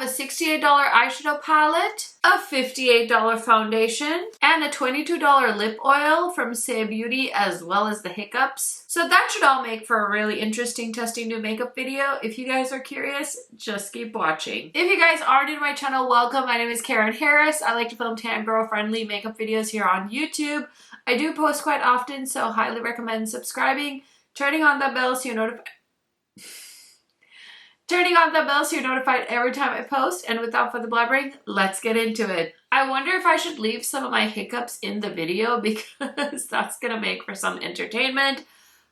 a $68 eyeshadow palette, a $58 foundation, and a $22 lip oil from Beaute, as well as the hiccups. So that should all make for a really interesting testing new makeup video. If you guys are curious, just keep watching. If you guys are new to my channel, welcome. My name is KARENHARRIS. I like to film tan girl friendly makeup videos here on YouTube. I do post quite often, so highly recommend subscribing, turning on the bell so you're notified. Turning on the bell so you're notified every time I post, and without further blabbering, let's get into it. I wonder if I should leave some of my hiccups in the video because that's gonna make for some entertainment.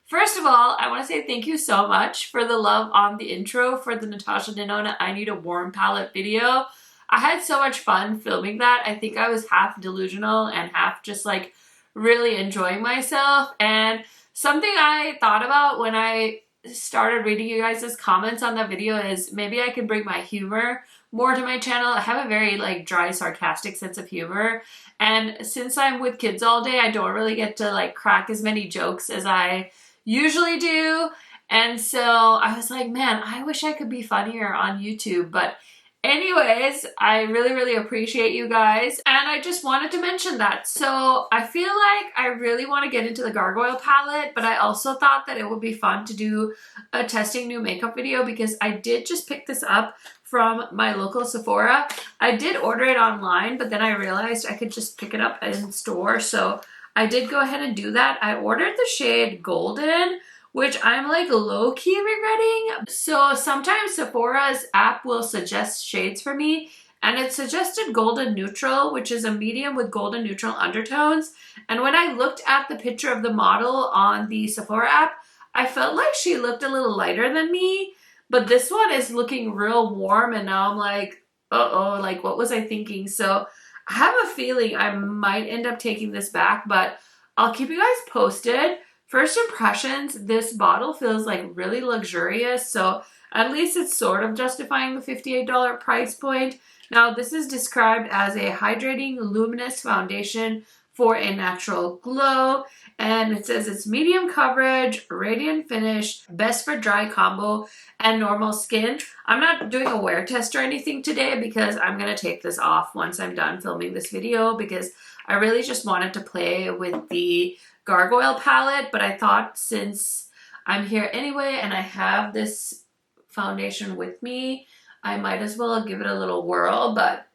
First of all, I want to say thank you so much for the love on the intro for the Natasha Denona I Need a Warm palette video. I had so much fun filming that. I think I was half delusional and half just like really enjoying myself. And something I thought about when I started reading you guys' comments on that video is maybe I could bring my humor more to my channel. I have a very like dry, sarcastic sense of humor, and since I'm with kids all day, I don't really get to like crack as many jokes as I usually do. And so I was like, man, I wish I could be funnier on YouTube. But anyways, I really appreciate you guys, and I just wanted to mention that. So I feel like I really want to get into the Gargoyle palette, but I also thought that it would be fun to do a testing new makeup video because I did just pick this up from my local Sephora. I did order it online, but then I realized I could just pick it up in store, so I did go ahead and do that. I ordered the shade Golden, which I'm like low-key regretting. So sometimes Sephora's app will suggest shades for me, and it suggested Golden Neutral, which is a medium with golden neutral undertones. And when I looked at the picture of the model on the Sephora app, I felt like she looked a little lighter than me, but this one is looking real warm, and now I'm like, uh-oh, like what was I thinking? So I have a feeling I might end up taking this back, but I'll keep you guys posted. First impressions, this bottle feels like really luxurious, so at least it's sort of justifying the $58 price point. Now, this is described as a hydrating, luminous foundation for a natural glow, and it says it's medium coverage, radiant finish, best for dry combo and normal skin. I'm not doing a wear test or anything today because I'm going to take this off once I'm done filming this video because I really just wanted to play with the Gargoyle palette, but I thought since I'm here anyway and I have this foundation with me, I might as well give it a little whirl. But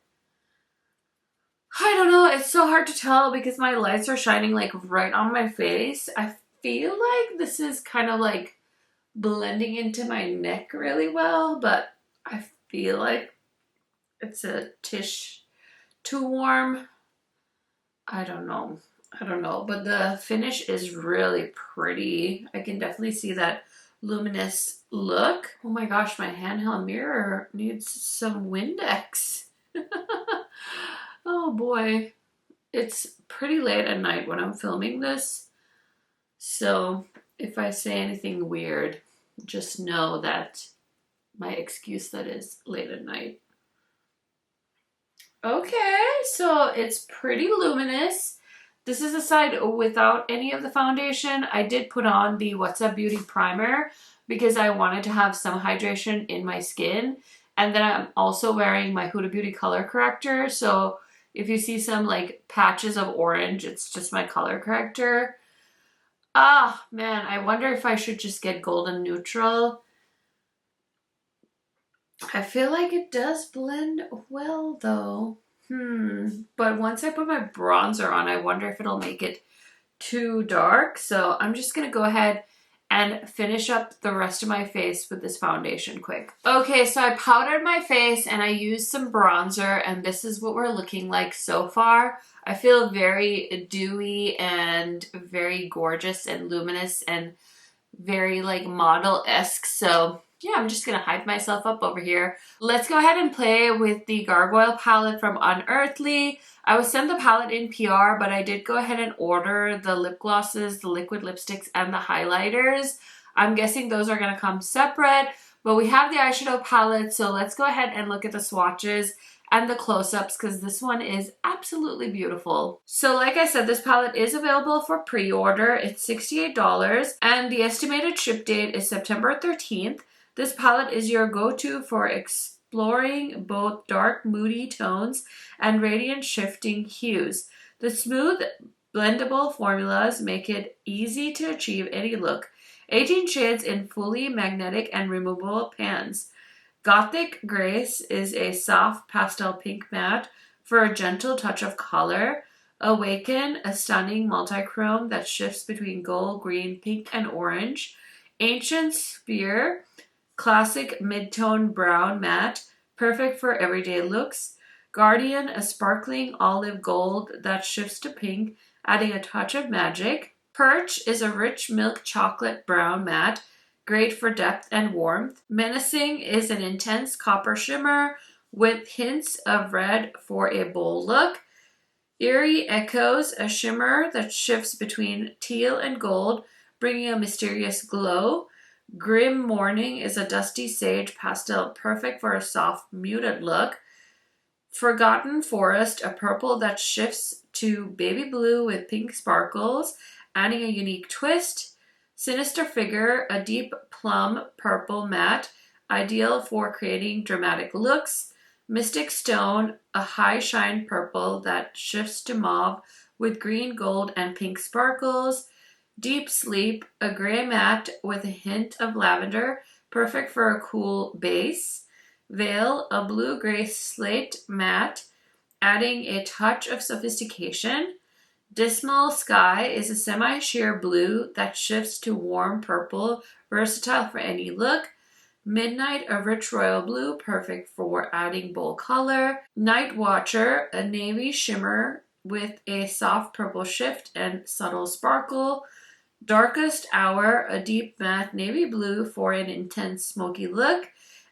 I don't know, it's so hard to tell because my lights are shining like right on my face. I feel like this is kind of like blending into my neck really well, but I feel like it's a tish too warm. I don't know, but the finish is really pretty. I can definitely see that luminous look. Oh my gosh, my handheld mirror needs some Windex. Oh boy, it's pretty late at night when I'm filming this, so if I say anything weird, just know that my excuse that is late at night. Okay, so it's pretty luminous. This is a side without any of the foundation. I did put on the What's Up Beauty primer because I wanted to have some hydration in my skin. And then I'm also wearing my Huda Beauty color corrector. So if you see some like patches of orange, it's just my color corrector. Ah, man, I wonder if I should just get Golden Neutral. I feel like it does blend well though. But once I put my bronzer on, I wonder if it'll make it too dark. So I'm just gonna go ahead and finish up the rest of my face with this foundation quick. Okay, so I powdered my face and I used some bronzer, and this is what we're looking like so far. I feel very dewy and very gorgeous and luminous and very like model-esque. So yeah, I'm just gonna hype myself up over here. Let's go ahead and play with the Gargoyle palette from Unearthly. I was sent the palette in PR, but I did go ahead and order the lip glosses, the liquid lipsticks, and the highlighters. I'm guessing those are gonna come separate, but we have the eyeshadow palette, so let's go ahead and look at the swatches and the close-ups because this one is absolutely beautiful. So like I said, this palette is available for pre-order. It's $68 and the estimated ship date is September 13th. This palette is your go-to for exploring both dark, moody tones and radiant, shifting hues. The smooth, blendable formulas make it easy to achieve any look. 18 shades in fully magnetic and removable pans. Gothic Grace is a soft pastel pink matte for a gentle touch of color. Awaken, a stunning multichrome that shifts between gold, green, pink, and orange. Ancient Spear, classic mid-tone brown matte, perfect for everyday looks. Guardian, a sparkling olive gold that shifts to pink, adding a touch of magic. Perch is a rich milk chocolate brown matte, great for depth and warmth. Menacing is an intense copper shimmer with hints of red for a bold look. Eerie Echoes, a shimmer that shifts between teal and gold, bringing a mysterious glow. Grim Morning is a dusty sage pastel, perfect for a soft, muted look. Forgotten Forest, a purple that shifts to baby blue with pink sparkles, adding a unique twist. Sinister Figure, a deep plum purple matte, ideal for creating dramatic looks. Mystic Stone, a high shine purple that shifts to mauve with green, gold, and pink sparkles. Deep Sleep, a gray matte with a hint of lavender, perfect for a cool base. Veil, a blue-gray slate matte, adding a touch of sophistication. Dismal Sky is a semi-sheer blue that shifts to warm purple, versatile for any look. Midnight, a rich royal blue, perfect for adding bold color. Night Watcher, a navy shimmer with a soft purple shift and subtle sparkle. Darkest Hour, a deep matte navy blue for an intense smoky look.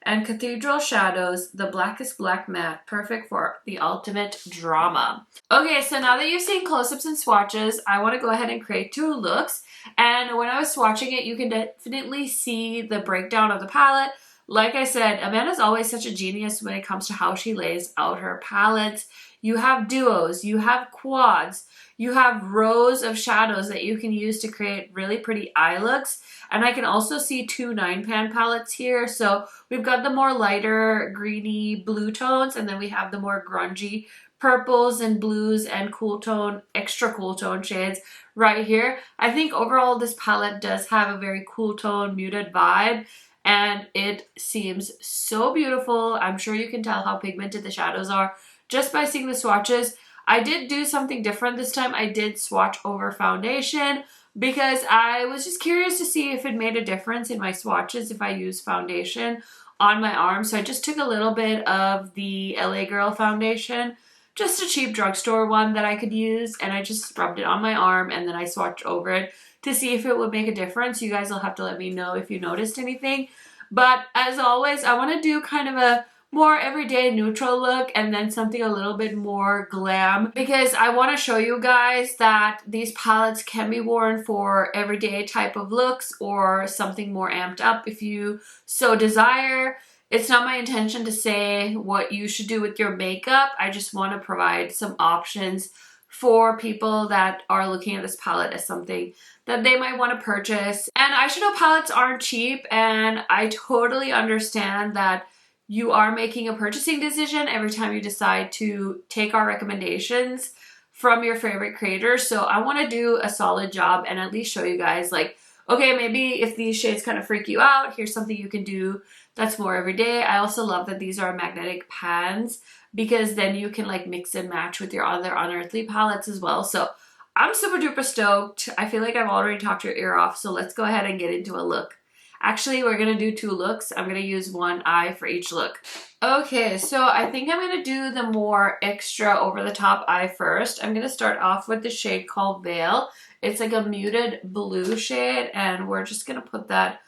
And Cathedral Shadows, the blackest black matte, perfect for the ultimate drama. Okay, so now that you've seen close-ups and swatches, I want to go ahead and create 2 looks. And when I was swatching it, you can definitely see the breakdown of the palette. Like I said, Amanda's always such a genius when it comes to how she lays out her palettes. You have duos, you have quads, you have rows of shadows that you can use to create really pretty eye looks. And I can also see 2 9-pan palettes here. So we've got the more lighter greeny blue tones, and then we have the more grungy purples and blues and cool tone, extra cool tone shades right here. I think overall this palette does have a very cool tone, muted vibe, and it seems so beautiful. I'm sure you can tell how pigmented the shadows are just by seeing the swatches. I did do something different this time. I did swatch over foundation because I was just curious to see if it made a difference in my swatches if I use foundation on my arm. So I just took a little bit of the LA Girl foundation, just a cheap drugstore one that I could use, and I just rubbed it on my arm and then I swatched over it to see if it would make a difference. You guys will have to let me know if you noticed anything. But as always, I want to do kind of a more everyday neutral look and then something a little bit more glam, because I want to show you guys that these palettes can be worn for everyday type of looks or something more amped up if you so desire. It's not my intention to say what you should do with your makeup. I just want to provide some options for people that are looking at this palette as something that they might want to purchase. And eyeshadow palettes aren't cheap, and I totally understand that you are making a purchasing decision every time you decide to take our recommendations from your favorite creators. So I want to do a solid job and at least show you guys, like, okay, maybe if these shades kind of freak you out, here's something you can do that's more everyday. I also love that these are magnetic pans because then you can like mix and match with your other Unearthly palettes as well. So I'm super duper stoked. I feel like I've already talked your ear off, so let's go ahead and get into a look. Actually, we're going to do 2 looks. I'm going to use one eye for each look. Okay, so I think I'm going to do the more extra over-the-top eye first. I'm going to start off with the shade called Veil. It's like a muted blue shade, and we're just going to put that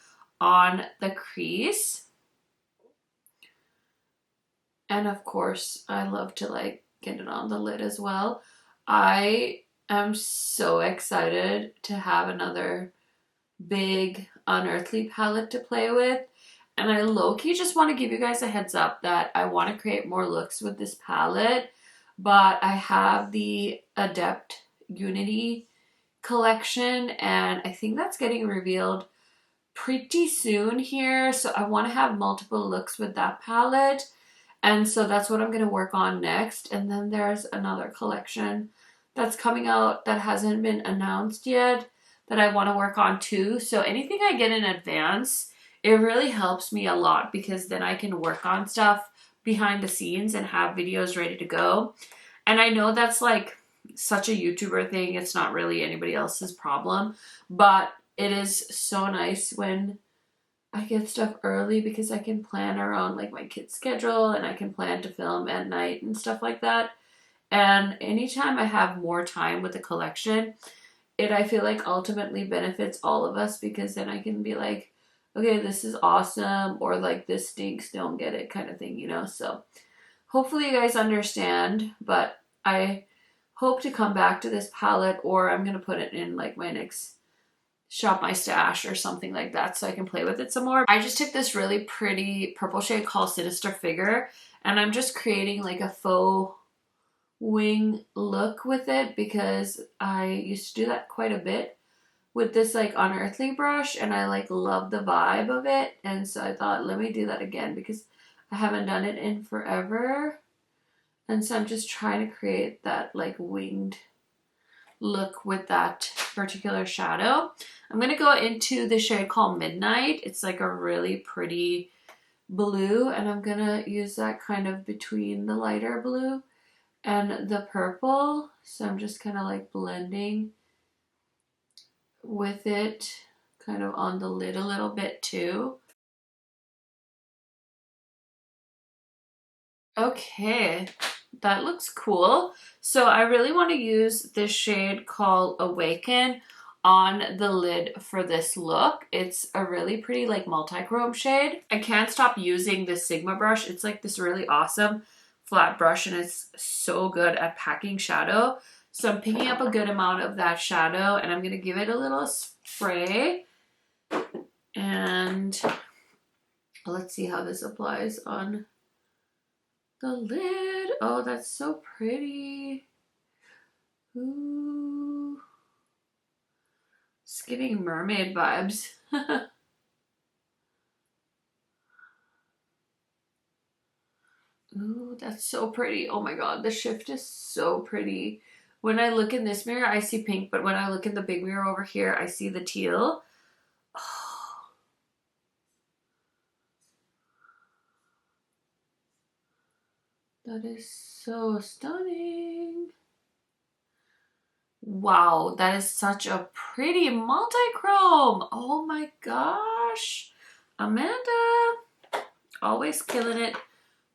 on the crease. And of course, I love to like get it on the lid as well. I am so excited to have another big Unearthly palette to play with, and I low-key just want to give you guys a heads up that I want to create more looks with this palette, but I have the Adept Unity collection and I think that's getting revealed pretty soon here, so I want to have multiple looks with that palette. And so that's what I'm going to work on next. And then there's another collection that's coming out that hasn't been announced yet that I want to work on too. So anything I get in advance, it really helps me a lot because then I can work on stuff behind the scenes and have videos ready to go. And I know that's like such a YouTuber thing. It's not really anybody else's problem, but it is so nice when I get stuff early because I can plan around like my kid's schedule and I can plan to film at night and stuff like that. And anytime I have more time with the collection, I feel like ultimately benefits all of us because then I can be like, okay, this is awesome, or like this stinks, don't get it kind of thing, you know? So hopefully you guys understand, but I hope to come back to this palette, or I'm going to put it in like my next Shop My Stash or something like that so I can play with it some more. I just took this really pretty purple shade called Sinister Figure, and I'm just creating like a faux wing look with it because I used to do that quite a bit with this like Unearthly brush, and I like love the vibe of it. And so I thought, let me do that again because I haven't done it in forever. And so I'm just trying to create that like winged look with that particular shadow. I'm going to go into the shade called Midnight. It's like a really pretty blue, and I'm going to use that kind of between the lighter blue and the purple. So I'm just kind of like blending with it kind of on the lid a little bit too. Okay, that looks cool. So I really want to use this shade called Awaken on the lid for this look. It's a really pretty like multi-chrome shade. I can't stop using this Sigma brush. It's like this really awesome flat brush, and it's so good at packing shadow. So I'm picking up a good amount of that shadow, and I'm going to give it a little spray. And let's see how this applies on the lid. Oh, that's so pretty. Ooh. It's giving mermaid vibes. Ooh, that's so pretty. Oh my god, the shift is so pretty. When I look in this mirror, I see pink, but when I look in the big mirror over here, I see the teal. Oh. That is so stunning. Wow, that is such a pretty multi-chrome. Oh my gosh. Amanda, always killing it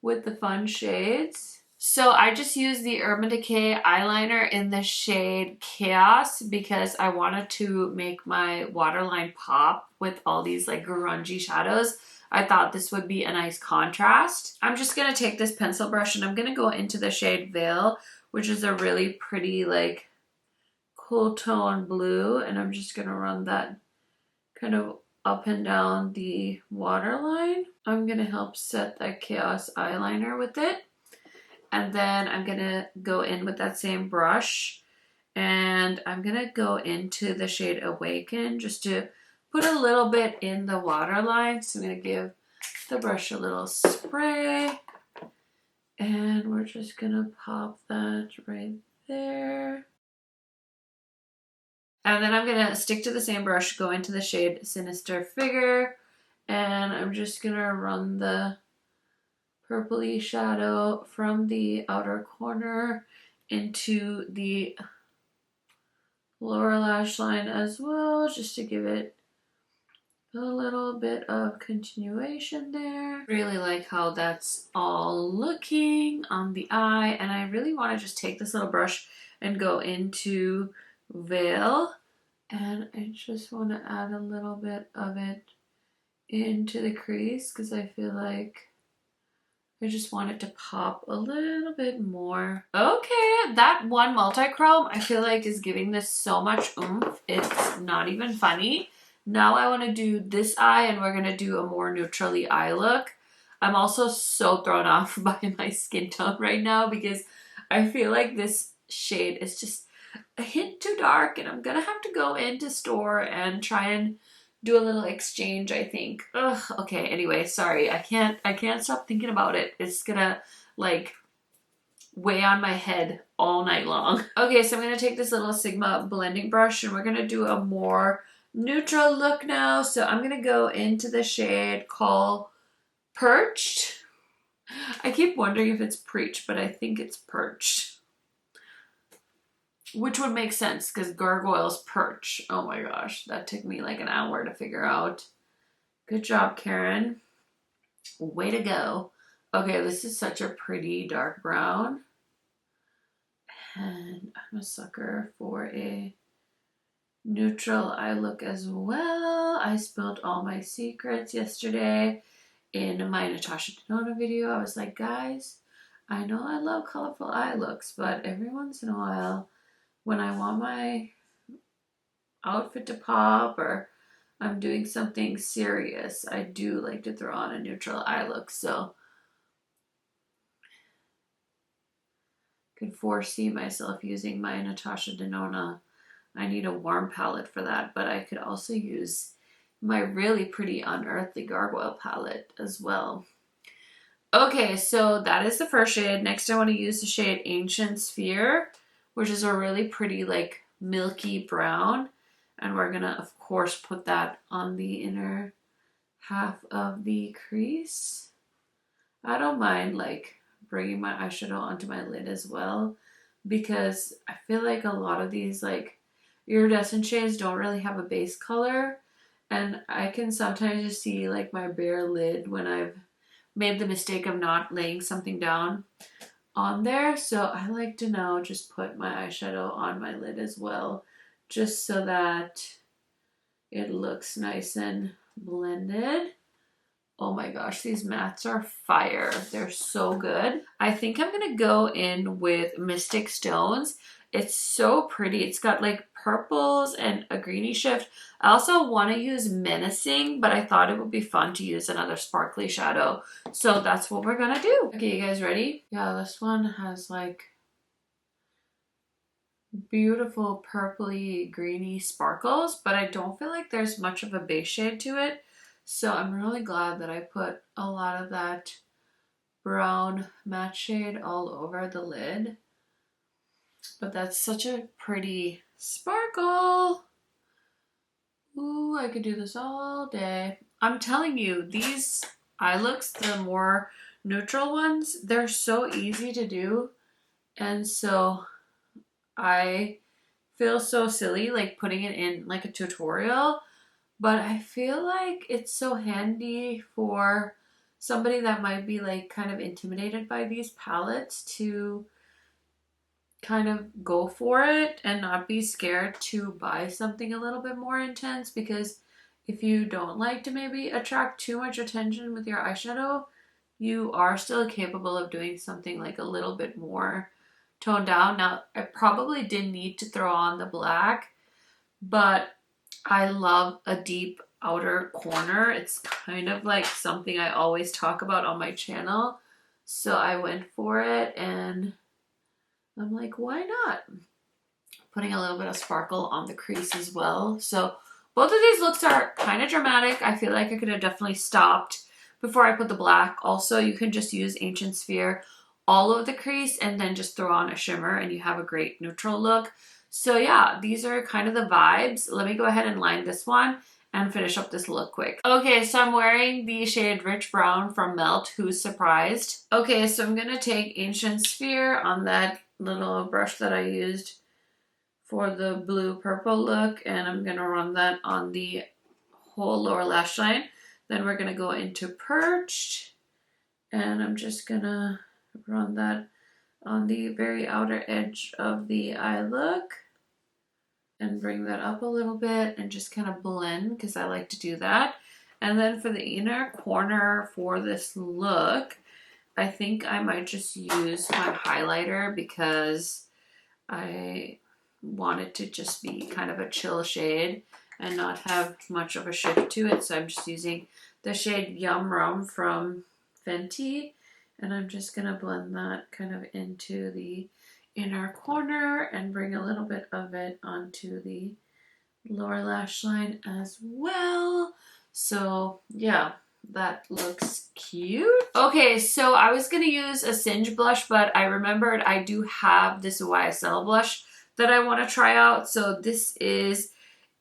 with the fun shades. So I just used the Urban Decay eyeliner in the shade Chaos because I wanted to make my waterline pop with all these like grungy shadows. I thought this would be a nice contrast. I'm just going to take this pencil brush and I'm going to go into the shade Veil, which is a really pretty like cool tone blue, and I'm just going to run that kind of up and down the waterline. I'm going to help set that Chaos eyeliner with it. And then I'm going to go in with that same brush, and I'm going to go into the shade Awaken just to put a little bit in the waterline. So I'm going to give the brush a little spray, and we're just going to pop that right there. And then I'm going to stick to the same brush, go into the shade Sinister Figure, and I'm just going to run the purpley shadow from the outer corner into the lower lash line as well, just to give it a little bit of continuation there. Really like how that's all looking on the eye, and I really want to just take this little brush and go into Veil, and I just want to add a little bit of it into the crease because I feel like I just want it to pop a little bit more. Okay, that one multi-chrome I feel like is giving this so much oomph. It's not even funny. Now I want to do this eye, and we're going to do a more neutrally eye look. I'm also so thrown off by my skin tone right now because I feel like this shade is just a hint too dark, and I'm going to have to go into store and try and do a little exchange, I think. Ugh, okay, anyway, sorry. I can't stop thinking about it. It's gonna like weigh on my head all night long. Okay, so I'm gonna take this little Sigma blending brush and we're gonna do a more neutral look now. So I'm gonna go into the shade called Perched. I keep wondering if it's Preach, but I think it's Perched. Which would make sense because Gargoyle's Perch. Oh my gosh, that took me like an hour to figure out. Good job, Karen. Way to go. Okay, this is such a pretty dark brown. And I'm a sucker for a neutral eye look as well. I spilled all my secrets yesterday in my Natasha Denona video. I was like, guys, I know I love colorful eye looks, but every once in a while, when I want my outfit to pop or I'm doing something serious, I do like to throw on a neutral eye look. So could foresee myself using my Natasha Denona. I need a warm palette for that, but I could also use my really pretty Unearthly Gargoyle palette as well. Okay, so that is the first shade. Next, I want to use the shade Ancient Sphere, which is a really pretty, like, milky brown. And we're going to, of course, put that on the inner half of the crease. I don't mind, like, bringing my eyeshadow onto my lid as well, because I feel like a lot of these, like, iridescent shades don't really have a base color. And I can sometimes just see, like, my bare lid when I've made the mistake of not laying something down on there. So I like to now just put my eyeshadow on my lid as well, just so that it looks nice and blended. Oh my gosh, these mattes are fire. They're so good. I think I'm gonna go in with Mystic Stones. It's so pretty. It's got like purples and a greeny shift. I also want to use Menacing, but I thought it would be fun to use another sparkly shadow. So that's what we're gonna do. Okay, you guys ready? Yeah, this one has like beautiful purpley greeny sparkles, but I don't feel like there's much of a base shade to it. So I'm really glad that I put a lot of that brown matte shade all over the lid. But that's such a pretty sparkle. Ooh, I could do this all day. I'm telling you, these eye looks, the more neutral ones, they're so easy to do. And so I feel so silly like putting it in like a tutorial, but I feel like it's so handy for somebody that might be like kind of intimidated by these palettes to kind of go for it and not be scared to buy something a little bit more intense, because if you don't like to maybe attract too much attention with your eyeshadow, you are still capable of doing something like a little bit more toned down. Now, I probably didn't need to throw on the black, but I love a deep outer corner. It's kind of like something I always talk about on my channel. So I went for it and I'm like, why not? Putting a little bit of sparkle on the crease as well. So both of these looks are kind of dramatic. I feel like I could have definitely stopped before I put the black. Also, you can just use Ancient Sphere all over the crease and then just throw on a shimmer and you have a great neutral look. So yeah, these are kind of the vibes. Let me go ahead and line this one and finish up this look quick. Okay, so I'm wearing the shade Rich Brown from Melt. Who's surprised? Okay, so I'm gonna take Ancient Sphere on that little brush that I used for the blue purple look, and I'm gonna run that on the whole lower lash line. Then we're gonna go into Perched, and I'm just gonna run that on the very outer edge of the eye look and bring that up a little bit and just kind of blend, because I like to do that. And then for the inner corner for this look, I think I might just use my highlighter because I want it to just be kind of a chill shade and not have much of a shift to it. So I'm just using the shade Yum Rum from Fenty, and I'm just going to blend that kind of into the inner corner and bring a little bit of it onto the lower lash line as well. So yeah, that looks cute. Okay, so I was gonna use a Singe blush, but I remembered I do have this YSL blush that I want to try out. So this is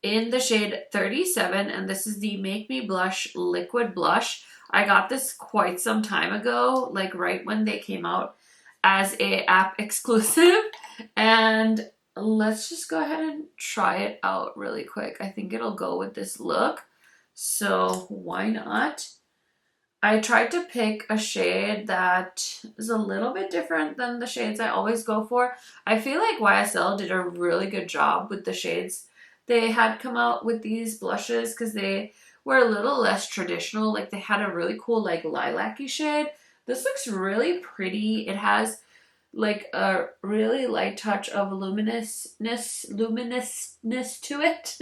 in the shade 37, and this is the Make Me Blush Liquid Blush. I got this quite some time ago, like right when they came out as a app exclusive, and let's just go ahead and try it out really quick. I think it'll go with this look, so why not? I tried to pick a shade that is a little bit different than the shades I always go for. I feel like YSL did a really good job with the shades they had come out with these blushes, because they were a little less traditional. Like they had a really cool like lilac-y shade. This looks really pretty. It has like a really light touch of luminousness to it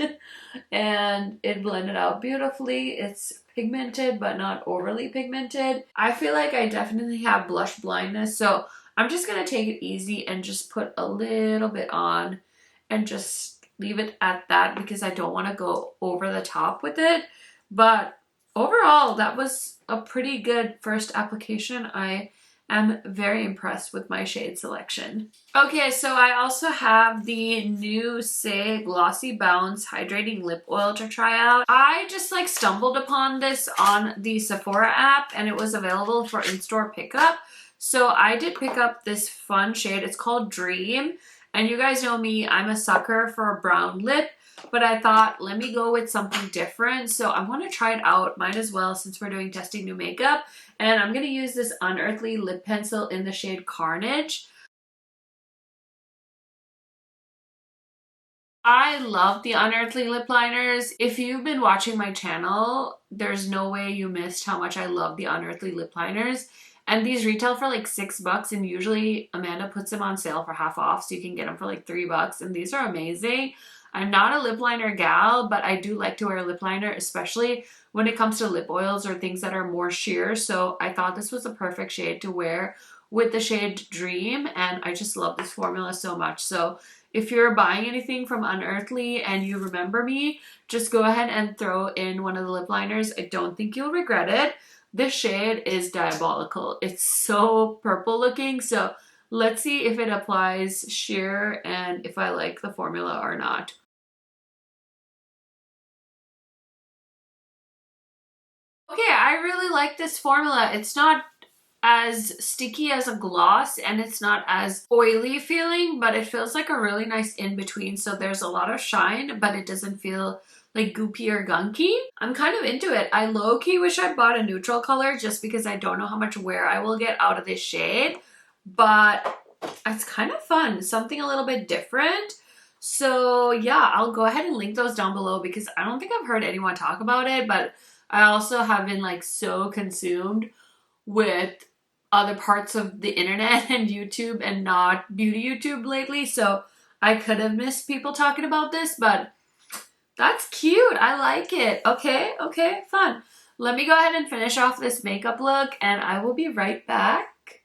and it blended out beautifully. It's pigmented but not overly pigmented. I feel like I definitely have blush blindness, so I'm just gonna take it easy and just put a little bit on and just leave it at that, because I don't want to go over the top with it. But overall, that was a pretty good first application. I'm very impressed with my shade selection. Okay, so I also have the new Say Glossy Bounce Hydrating Lip Oil to try out. I just like stumbled upon this on the Sephora app and it was available for in-store pickup. So I did pick up this fun shade. It's called Dream. And you guys know me, I'm a sucker for a brown lip, but I thought, let me go with something different. So I want to try it out, might as well, since we're doing testing new makeup. And I'm going to use this Unearthly lip pencil in the shade Carnage. I love the Unearthly lip liners. If you've been watching my channel, there's no way you missed how much I love the Unearthly lip liners. And these retail for like $6, and usually Amanda puts them on sale for half off, so you can get them for like $3, and these are amazing. I'm not a lip liner gal, but I do like to wear a lip liner, especially when it comes to lip oils or things that are more sheer. So I thought this was a perfect shade to wear with the shade Dream, and I just love this formula so much. So if you're buying anything from Unearthly and you remember me, just go ahead and throw in one of the lip liners. I don't think you'll regret it. This shade is diabolical. It's so purple looking, so let's see if it applies sheer and if I like the formula or not. Okay, I really like this formula. It's not as sticky as a gloss and it's not as oily feeling, but it feels like a really nice in-between. So there's a lot of shine, but it doesn't feel like goopy or gunky. I'm kind of into it. I low-key wish I bought a neutral color just because I don't know how much wear I will get out of this shade, but it's kind of fun, something a little bit different. So yeah, I'll go ahead and link those down below because I don't think I've heard anyone talk about it, but I also have been like so consumed with other parts of the internet and YouTube and not beauty YouTube lately, so I could have missed people talking about this, but that's cute. I like it. Okay, fun. Let me go ahead and finish off this makeup look and I will be right back.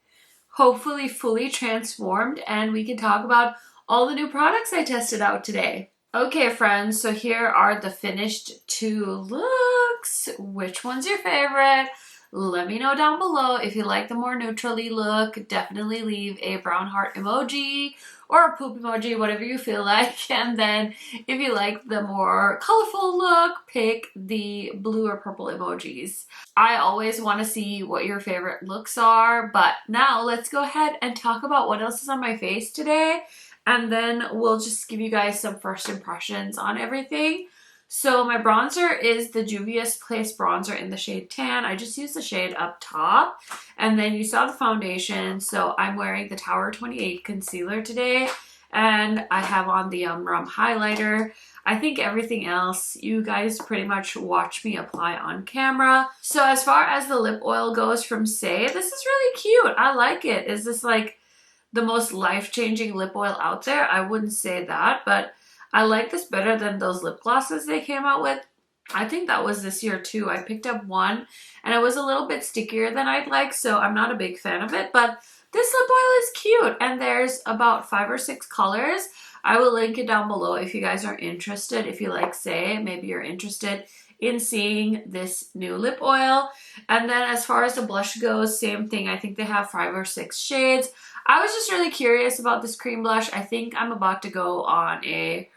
Hopefully fully transformed, and we can talk about all the new products I tested out today. Okay, friends, so here are the finished 2 looks. Which one's your favorite? Let me know down below. If you like the more neutrally look, definitely leave a brown heart emoji or a poop emoji, whatever you feel like. And then if you like the more colorful look, pick the blue or purple emojis. I always want to see what your favorite looks are, but now let's go ahead and talk about what else is on my face today. And then we'll just give you guys some first impressions on everything. So my bronzer is the Juvia's Place bronzer in the shade Tan. I just used the shade up top. And then you saw the foundation. So I'm wearing the Tower 28 concealer today. And I have on the Rum highlighter. I think everything else you guys pretty much watch me apply on camera. So as far as the lip oil goes from Say, this is really cute. I like it. Is this like the most life-changing lip oil out there? I wouldn't say that, but I like this better than those lip glosses they came out with. I think that was this year too. I picked up one and it was a little bit stickier than I'd like, so I'm not a big fan of it, but this lip oil is cute and there's about 5 or 6 colors. I will link it down below if you guys are interested. If you like, say, maybe you're interested in seeing this new lip oil. And then as far as the blush goes, same thing. I think they have 5 or 6 shades. I was just really curious about this cream blush. I think I'm about to go on a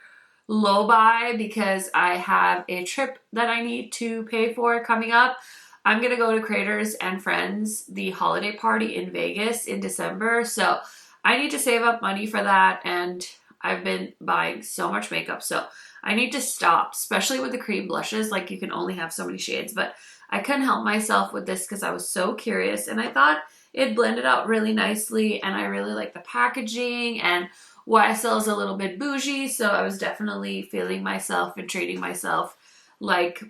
low buy because I have a trip that I need to pay for coming up. I'm gonna go to Creators and Friends, the holiday party in Vegas in December. So I need to save up money for that, and I've been buying so much makeup. So I need to stop, especially with the cream blushes. Like, you can only have so many shades, but I couldn't help myself with this because I was so curious, and I thought it blended out really nicely, and I really like the packaging, and YSL is a little bit bougie, so I was definitely feeling myself and treating myself like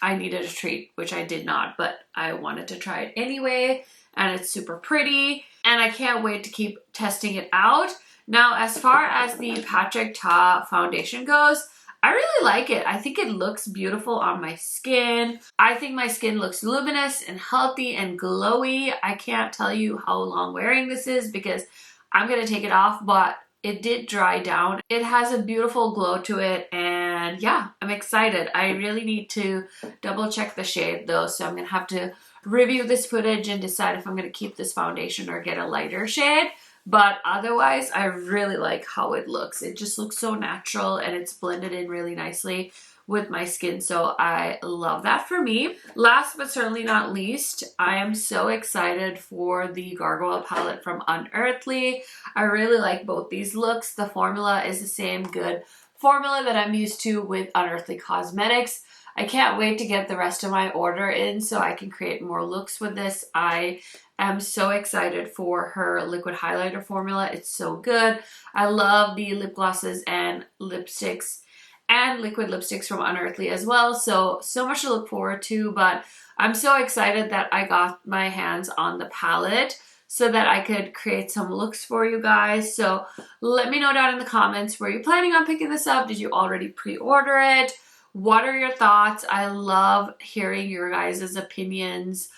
I needed a treat, which I did not, but I wanted to try it anyway, and it's super pretty, and I can't wait to keep testing it out. Now, as far as the Patrick Ta foundation goes, I really like it. I think it looks beautiful on my skin. I think my skin looks luminous and healthy and glowy. I can't tell you how long wearing this is because I'm gonna take it off, but it did dry down. It has a beautiful glow to it, and yeah, I'm excited. I really need to double check the shade though, so I'm gonna have to review this footage and decide if I'm gonna keep this foundation or get a lighter shade. But otherwise, I really like how it looks. It just looks so natural, and it's blended in really nicely with my skin, so I love that for me. Last but certainly not least, I am so excited for the Gargoyle palette from Unearthly. I really like both these looks. The formula is the same good formula that I'm used to with Unearthly Cosmetics. I can't wait to get the rest of my order in so I can create more looks with this. I am so excited for her liquid highlighter formula. It's so good. I love the lip glosses and lipsticks and liquid lipsticks from Unearthly as well. So much to look forward to, but I'm so excited that I got my hands on the palette so that I could create some looks for you guys. So let me know down in the comments, were you planning on picking this up? Did you already pre-order it? What are your thoughts? I love hearing your guys' opinions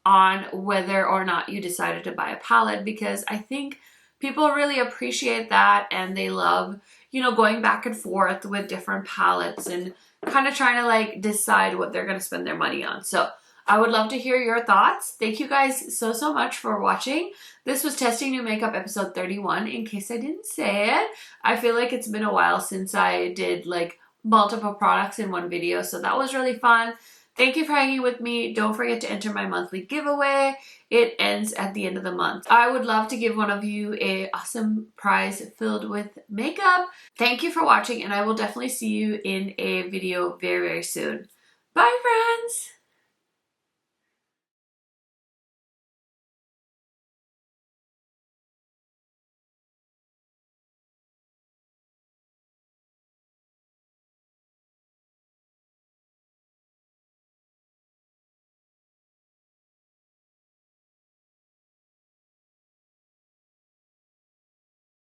on whether or not you decided to buy a palette, because I think people really appreciate that, and they love, you know, going back and forth with different palettes and kind of trying to like decide what they're going to spend their money on. So I would love to hear your thoughts. Thank you guys so much for watching. This was Testing New Makeup episode 31, in case I didn't say it. I feel like it's been a while since I did like multiple products in one video, so that was really fun. Thank you for hanging with me. Don't forget to enter my monthly giveaway. It ends at the end of the month. I would love to give one of you an awesome prize filled with makeup. Thank you for watching, and I will definitely see you in a video very soon. Bye, friends!